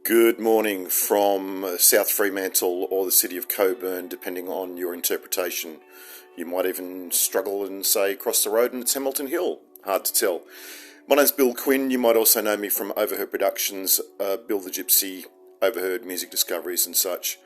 Good morning from South Fremantle or the city of Coburn, depending on your interpretation. You might even struggle and say cross the road and it's Hamilton Hill. Hard to tell. My name's Bill Quinn. You might also know me from Overheard Productions, Bill the Gypsy, Overheard Music Discoveries and such.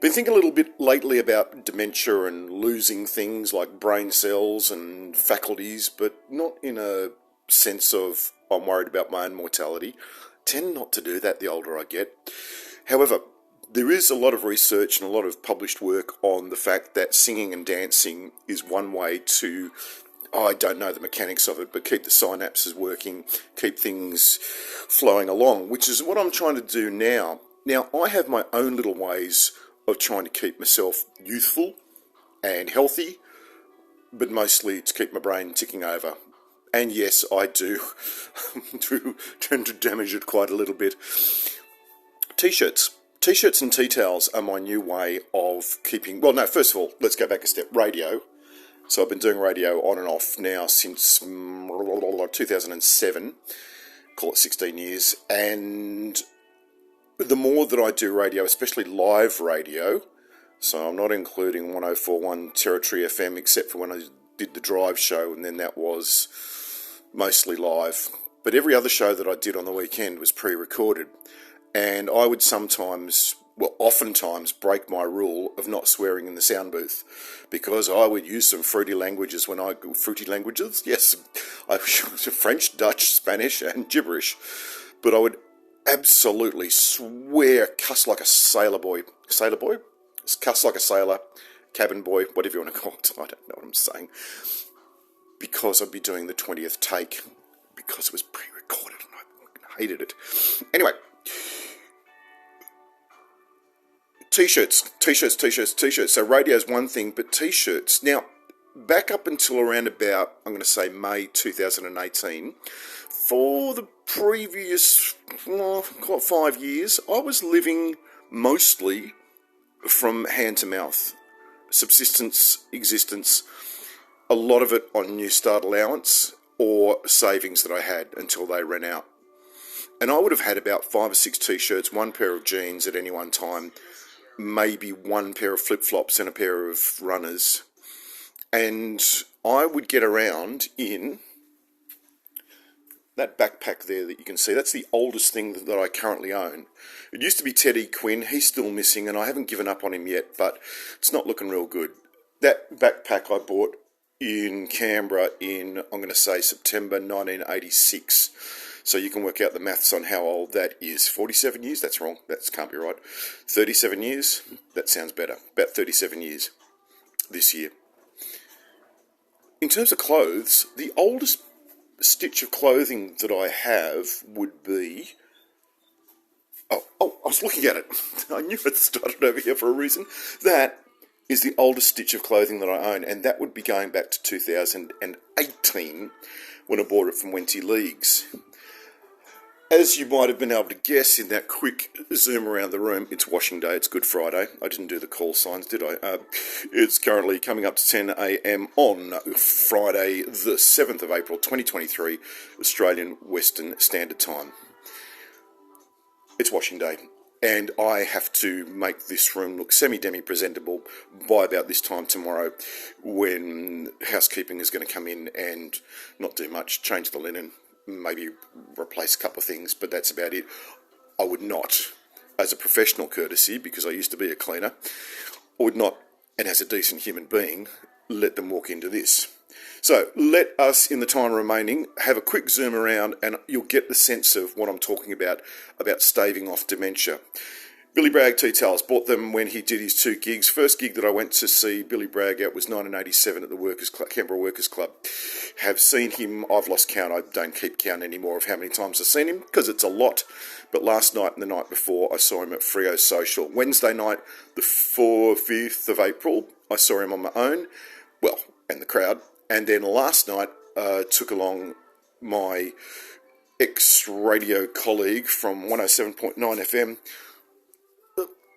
Been thinking a little bit lately about dementia and losing things like brain cells and faculties, but not in a sense of I'm worried about my own mortality. Tend not to do that the older I get. However, there is a lot of research and a lot of published work on the fact that singing and dancing is one way to, I don't know the mechanics of it, but keep the synapses working, keep things flowing along, which is what I'm trying to do now. Now, I have my own little ways of trying to keep myself youthful and healthy, but mostly to keep my brain ticking over. And yes, I do tend to damage it quite a little bit. T-shirts. T-shirts and tea towels are my new way of keeping... Well, no, first of all, let's go back a step. Radio. So I've been doing radio on and off now since 2007. Call it 16 years. And the more that I do radio, especially live radio, so I'm not including 104.1 Territory FM, except for when I did the drive show, and then that was mostly live. But every other show that I did on the weekend was pre-recorded. And I would oftentimes break my rule of not swearing in the sound booth, because I would use some fruity languages yes, I French, Dutch, Spanish and gibberish, but I would absolutely swear, cuss like a sailor boy, cuss like a sailor, cabin boy, whatever you want to call it, I don't know what I'm saying, because I'd be doing the 20th take, because it was pre-recorded and I hated it. Anyway, T-shirts. So radio's one thing, but T-shirts. Now, back up until around about, I'm going to say May 2018, for the previous, call it 5 years, I was living mostly from hand to mouth. Subsistence, existence, a lot of it on New Start allowance or savings that I had until they ran out. And I would have had about 5 or 6 T-shirts, one pair of jeans at any one time, maybe one pair of flip-flops and a pair of runners. And I would get around in that backpack there that you can see. That's the oldest thing that I currently own. It used to be Teddy Quinn. He's still missing, and I haven't given up on him yet, but it's not looking real good. That backpack I bought in Canberra in, I'm going to say, September 1986. So you can work out the maths on how old that is. 47 years? That's wrong. That can't be right. 37 years? That sounds better. About 37 years this year. In terms of clothes, the oldest stitch of clothing that I have would be... Oh, I was looking at it. I knew it started over here for a reason. That is the oldest stitch of clothing that I own, and that would be going back to 2018 when I bought it from Wenty Leagues. As you might have been able to guess in that quick zoom around the room, it's washing day, it's Good Friday. I didn't do the call signs, did I? It's currently coming up to 10 a.m. on Friday, the 7th of April, 2023, Australian Western Standard Time. It's washing day, and I have to make this room look semi-demi presentable by about this time tomorrow, when housekeeping is going to come in and not do much, change the linen, maybe replace a couple of things, but that's about it. I would not, as a professional courtesy, because I used to be a cleaner, I would not, and as a decent human being, let them walk into this. So let us, in the time remaining, have a quick zoom around and you'll get the sense of what I'm talking about staving off dementia. Billy Bragg tea towels, bought them when he did his 2 gigs. First gig that I went to see Billy Bragg at was 1987 at the Canberra Workers Club. Have seen him, I've lost count, I don't keep count anymore of how many times I've seen him, because it's a lot. But last night and the night before, I saw him at Frio Social. Wednesday night, the 5th of April, I saw him on my own, and the crowd. And then last night, took along my ex-radio colleague from 107.9 FM,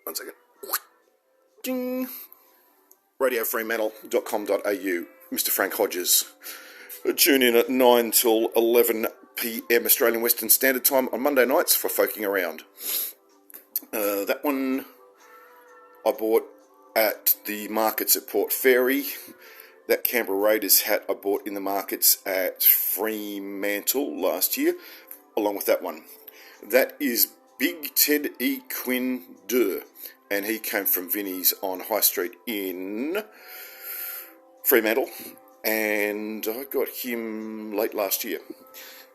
one second. Ding. RadioFremantle.com.au. Mr. Frank Hodges. Tune in at 9 till 11 p.m. Australian Western Standard Time on Monday nights for Folking Around. That one I bought at the markets at Port Fairy. That Canberra Raiders hat I bought in the markets at Fremantle last year, along with that one. That is Big Ted E. Quinn Durr, and he came from Vinnie's on High Street in Fremantle, and I got him late last year.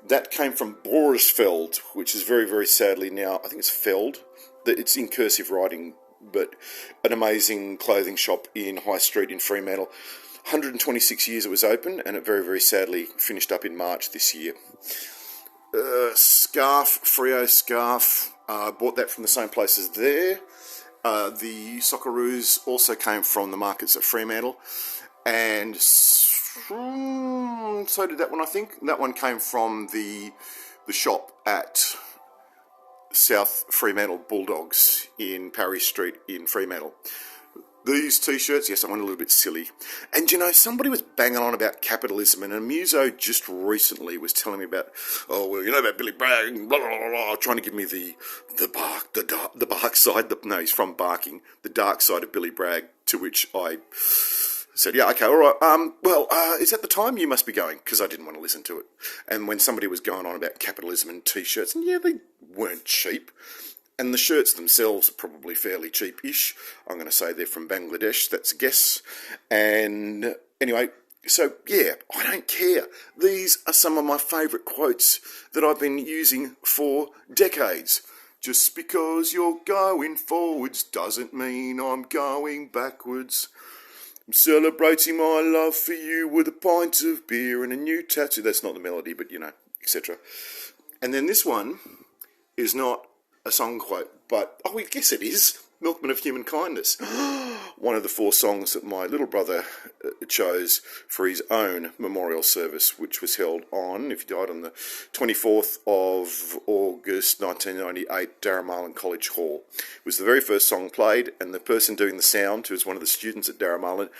That came from Borisfeld, which is very, very sadly now, I think it's Feld. It's in cursive writing, but an amazing clothing shop in High Street in Fremantle. 126 years it was open, and it very, very sadly finished up in March this year. Scarf, Freo scarf, bought that from the same place as there. The Socceroos also came from the markets at Fremantle, and so did that one, I think. That one came from the shop at South Fremantle Bulldogs in Parry Street in Fremantle. These t-shirts, yes, I went a little bit silly. And, somebody was banging on about capitalism, and a muso just recently was telling me about, about Billy Bragg, blah, blah, blah, blah, trying to give me the bark side, no, he's from barking, the dark side of Billy Bragg, to which I said, yeah, okay, all right, is that the time you must be going? Because I didn't want to listen to it. And when somebody was going on about capitalism and t-shirts, and yeah, they weren't cheap. And the shirts themselves are probably fairly cheap-ish. I'm going to say they're from Bangladesh, that's a guess. And anyway, so yeah, I don't care. These are some of my favourite quotes that I've been using for decades. Just because you're going forwards doesn't mean I'm going backwards. I'm celebrating my love for you with a pint of beer and a new tattoo. That's not the melody, but etc. And then this one is not a song quote, but I guess it is. Milkman of Human Kindness. One of the 4 songs that my little brother chose for his own memorial service, which was held on, if he died on the 24th of August 1998, Darramarlin College Hall. It was the very first song played, and the person doing the sound, who was one of the students at Darramarlin,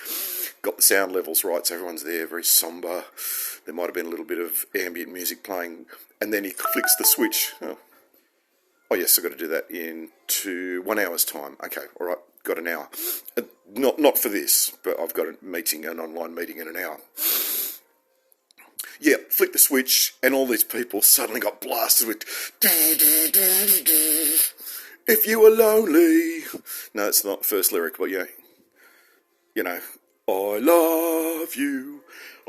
got the sound levels right, so everyone's there, very sombre. There might have been a little bit of ambient music playing, and then he flicks the switch. Oh yes, I've got to do that in 1 hour's time. Okay, all right, got an hour. Not for this, but I've got an online meeting in an hour. Yeah, flick the switch, and all these people suddenly got blasted with if you were lonely. No, it's not the first lyric, but I love you.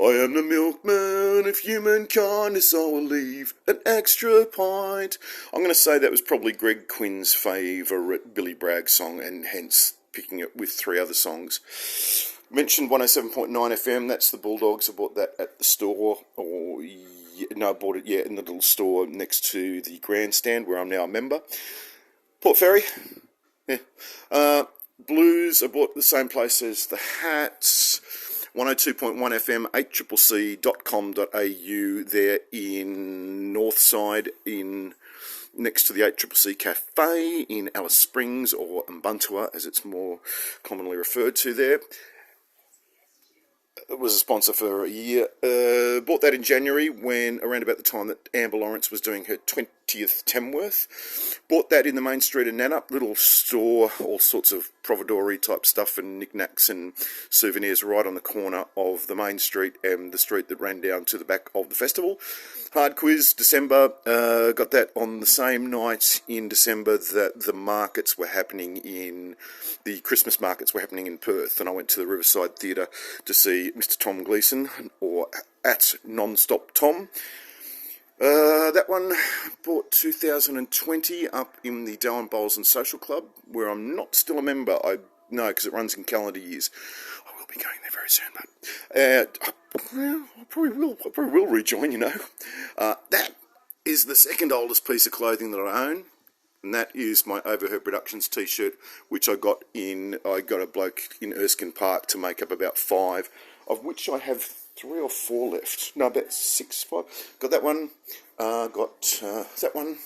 I am the milkman of human kindness. I will leave an extra pint. I'm going to say that was probably Greg Quinn's favourite Billy Bragg song, and hence picking it with 3 other songs. Mentioned 107.9 FM. That's the Bulldogs. I bought that at the store, I bought it in the little store next to the grandstand where I'm now a member. Port Fairy. Yeah. Blues. I bought the same place as the hats. 102.1 FM, 8CCC.com.au there in Northside, next to the 8CCC Cafe in Alice Springs, or Mbuntua as it's more commonly referred to there. It was a sponsor for a year. Bought that in January, when around about the time that Amber Lawrence was doing her 20th Tamworth. Bought that in the main street of Nannup, little store, all sorts of providory type stuff and knickknacks and souvenirs right on the corner of the main street and the street that ran down to the back of the festival. Hard Quiz, December. Got that on the same night in December that the markets were happening the Christmas markets were happening in Perth, and I went to the Riverside Theatre to see Mr. Tom Gleeson, or at Nonstop Tom. That one bought 2020 up in the Darwin Bowls and Social Club, where I'm not still a member. I know, because it runs in calendar years. I will be going there very soon, but I probably will rejoin. That is the second oldest piece of clothing that I own, and that is my Overheard Productions t-shirt, which I got a bloke in Erskine Park to make up about 5, of which I have 3 or 4 left. No, about 6, 5. Got that one. Got that one.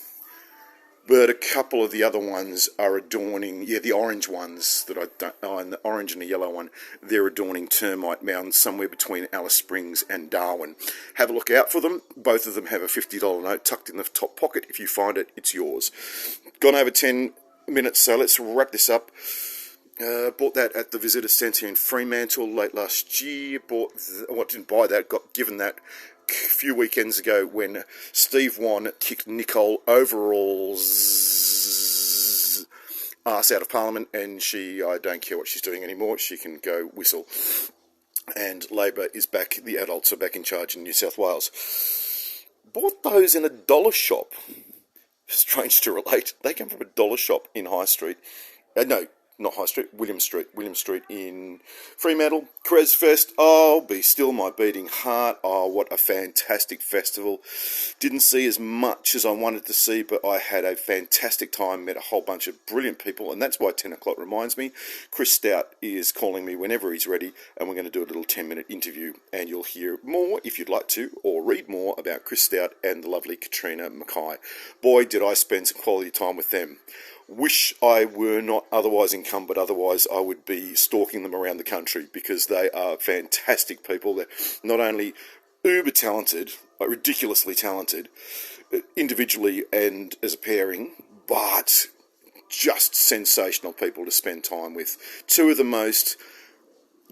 But a couple of the other ones are adorning, the orange ones that I don't, and the orange and the yellow one, they're adorning termite mounds somewhere between Alice Springs and Darwin. Have a look out for them. Both of them have a $50 note tucked in the top pocket. If you find it, it's yours. Gone over 10 minutes, so let's wrap this up. Bought that at the Visitor Centre in Fremantle late last year. Didn't buy that, got given that a few weekends ago when Steve Wan kicked Nicole Overall's ass out of Parliament, and I don't care what she's doing anymore, she can go whistle. And Labor is back, the adults are back in charge in New South Wales. Bought those in a dollar shop. Strange to relate. They come from a dollar shop in High Street. No, not High Street, William Street in Fremantle. Cresfest, be still my beating heart. Oh, what a fantastic festival. Didn't see as much as I wanted to see, but I had a fantastic time, met a whole bunch of brilliant people, and that's why 10 o'clock reminds me. Chris Stout is calling me whenever he's ready, and we're going to do a little 10-minute interview, and you'll hear more, if you'd like to, or read more about Chris Stout and the lovely Katrina Mackay. Boy, did I spend some quality time with them. Wish I were not otherwise incumbent, otherwise I would be stalking them around the country, because they are fantastic people. They're not only uber talented, like ridiculously talented, individually and as a pairing, but just sensational people to spend time with. Two of the most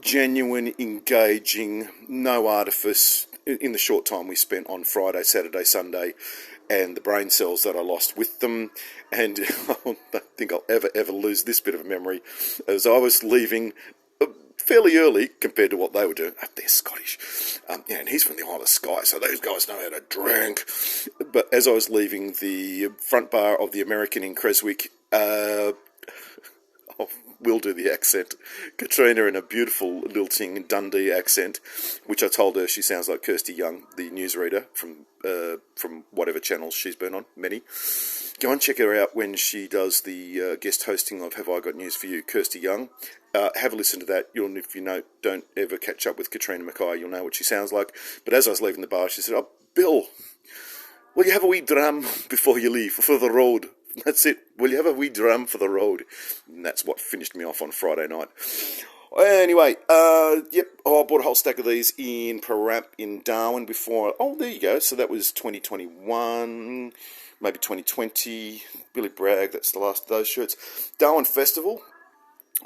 genuine, engaging, no artifice in the short time we spent on Friday, Saturday, Sunday, and the brain cells that I lost with them. And I don't think I'll ever lose this bit of a memory. As I was leaving fairly early compared to what they were doing. They're Scottish. And he's from the Isle of Skye, so those guys know how to drink. But as I was leaving the front bar of the American in Creswick, will do the accent. Katrina in a beautiful lilting Dundee accent, which I told her she sounds like Kirsty Young, the newsreader from whatever channels she's been on, many. Go and check her out when she does the guest hosting of Have I Got News For You, Kirsty Young. Have a listen to that. If you don't ever catch up with Katrina Mackay, you'll know what she sounds like. But as I was leaving the bar, she said, "Oh, Bill, will you have a wee dram before you leave, for the road?" That's it. Will you have a wee dram for the road? And that's what finished me off on Friday night. Anyway, I bought a whole stack of these in Paramp in Darwin before. Oh, there you go. So that was 2021, maybe 2020. Billy Bragg, that's the last of those shirts. Darwin Festival.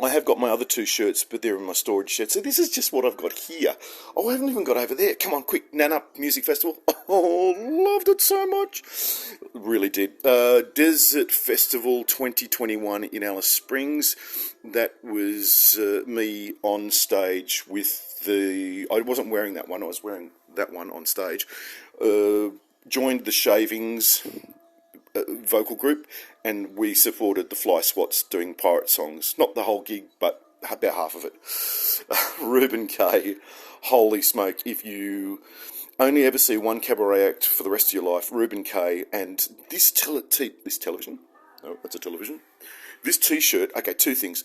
I have got my other two shirts, but they're in my storage shed. So this is just what I've got here. Oh, I haven't even got over there. Come on, quick. Nanup Music Festival. Oh, loved it so much. Really did. Desert Festival 2021 in Alice Springs. That was me on stage with I wasn't wearing that one. I was wearing that one on stage. Joined the Shavings vocal group, and we supported the Fly Swats doing pirate songs. Not the whole gig, but about half of it. Reuben Kay, holy smoke, if you only ever see one cabaret act for the rest of your life, Reuben Kay, and this television, oh, that's a television, this t-shirt, okay, two things.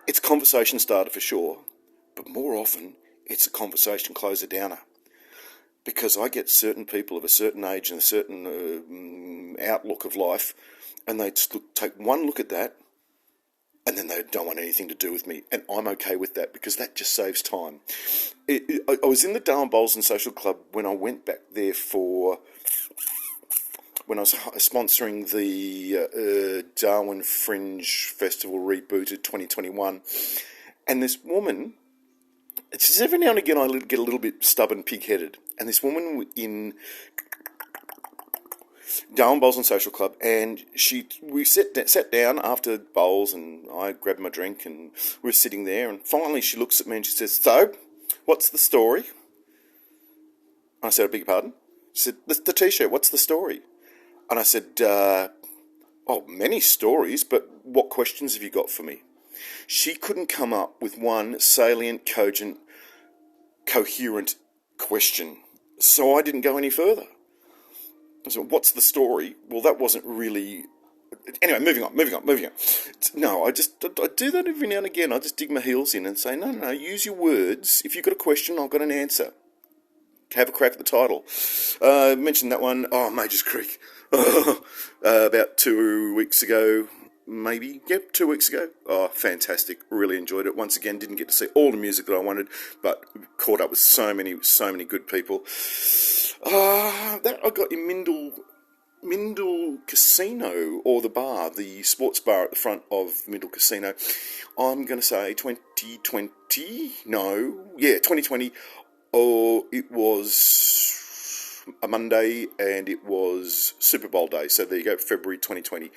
It's a conversation starter for sure, but more often, it's a conversation closer downer. Because I get certain people of a certain age and a certain outlook of life, and they take one look at that, and then they don't want anything to do with me. And I'm okay with that, because that just saves time. I was in the Darwin Bowls and Social Club when I went back there when I was sponsoring the Darwin Fringe Festival rebooted 2021. And this woman, it's just every now and again I get a little bit stubborn, pig-headed. And this woman in Darwin Bowls and Social Club, and we sat down after bowls, and I grabbed my drink, and we were sitting there, and finally she looks at me and she says, "So, what's the story?" And I said, "I beg your pardon?" She said, the T-shirt, what's the story?" And I said, many stories, but what questions have you got for me? She couldn't come up with one salient, cogent, coherent question. So I didn't go any further. So what's the story? Well, that wasn't really... Anyway, moving on. No, I do that every now and again. I just dig my heels in and say, no, use your words. If you've got a question, I've got an answer. Have a crack at the title. Mentioned that one. Oh, Majors Creek. About 2 weeks ago, maybe. Yep, 2 weeks ago. Oh, fantastic. Really enjoyed it. Once again, didn't get to see all the music that I wanted, but caught up with so many good people. That I got in Mindle Casino, or the bar, the sports bar at the front of Mindle Casino. I'm going to say 2020. No, yeah, 2020. Oh, it was a Monday, and it was Super Bowl day. So there you go, February 2020.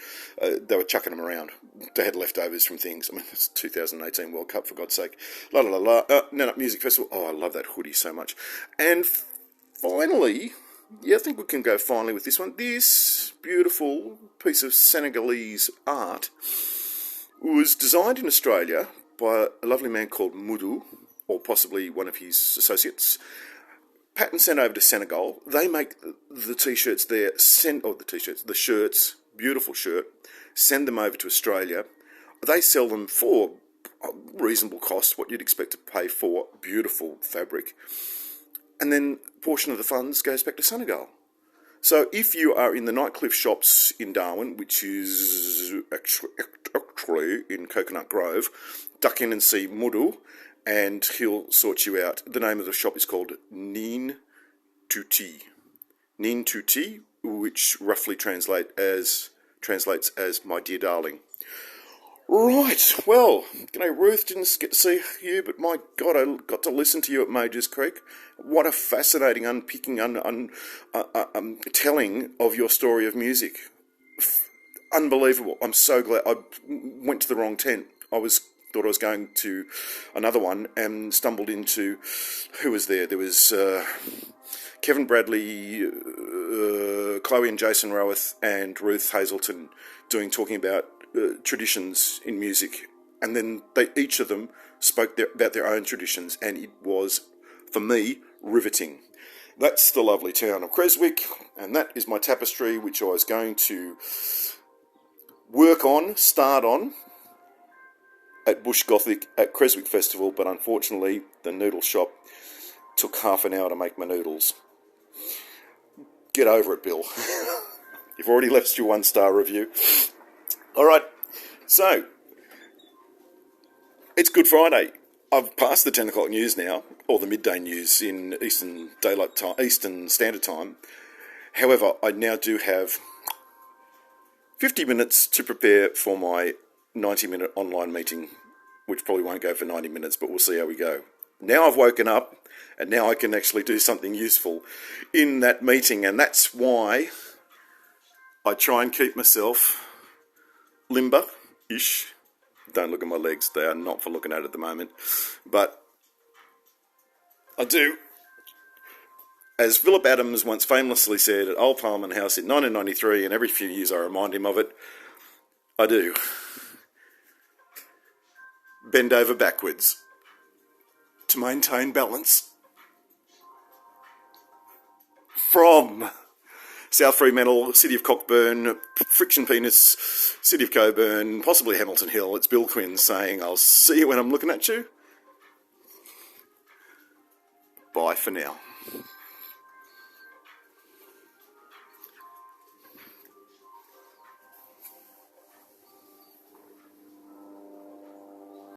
They were chucking them around. They had leftovers from things. I mean, it's 2018 World Cup, for God's sake. La la la la. Nannup Music Festival. Oh, I love that hoodie so much. And finally, yeah, I think we can go finally with this one. This beautiful piece of Senegalese art was designed in Australia by a lovely man called Mudu, or possibly one of his associates. Pattern sent over to Senegal. They make the t-shirts there, the shirts, beautiful shirt, send them over to Australia. They sell them for a reasonable cost, what you'd expect to pay for beautiful fabric. And then a portion of the funds goes back to Senegal. So if you are in the Nightcliff shops in Darwin, which is actually in Coconut Grove, duck in and see Mudu, and he'll sort you out. The name of the shop is called Nin Tuti. Nin Tuti, which roughly translates as my dear darling. Right, well, Ruth, didn't get to see you, but my God, I got to listen to you at Majors Creek. What a fascinating unpicking, telling of your story of music. Unbelievable. I'm so glad. I went to the wrong tent. Thought I was going to another one and stumbled into, who was there? There was Kevin Bradley, Chloe and Jason Roweth, and Ruth Hazelton talking about traditions in music. And then each of them spoke about their own traditions, and it was, for me, riveting. That's the lovely town of Creswick, and that is my tapestry, which I was going to start on, at Bush Gothic at Creswick Festival, but unfortunately the noodle shop took half an hour to make my noodles. Get over it, Bill. You've already left your 1-star review. Alright, so it's Good Friday. I've passed the 10 o'clock news now, or the midday news in Eastern Standard Time. However, I now do have 50 minutes to prepare for my 90-minute online meeting, which probably won't go for 90 minutes, but we'll see how we go. Now I've woken up, and now I can actually do something useful in that meeting, and that's why I try and keep myself limber-ish. Don't look at my legs, they are not for looking at the moment, but I do. As Philip Adams once famously said at Old Parliament House in 1993, and every few years I remind him of it, I do. Bend over backwards to maintain balance. From South Fremantle, City of Cockburn, Friction Penis, City of Coburn, possibly Hamilton Hill, it's Bill Quinn saying, I'll see you when I'm looking at you. Bye for now.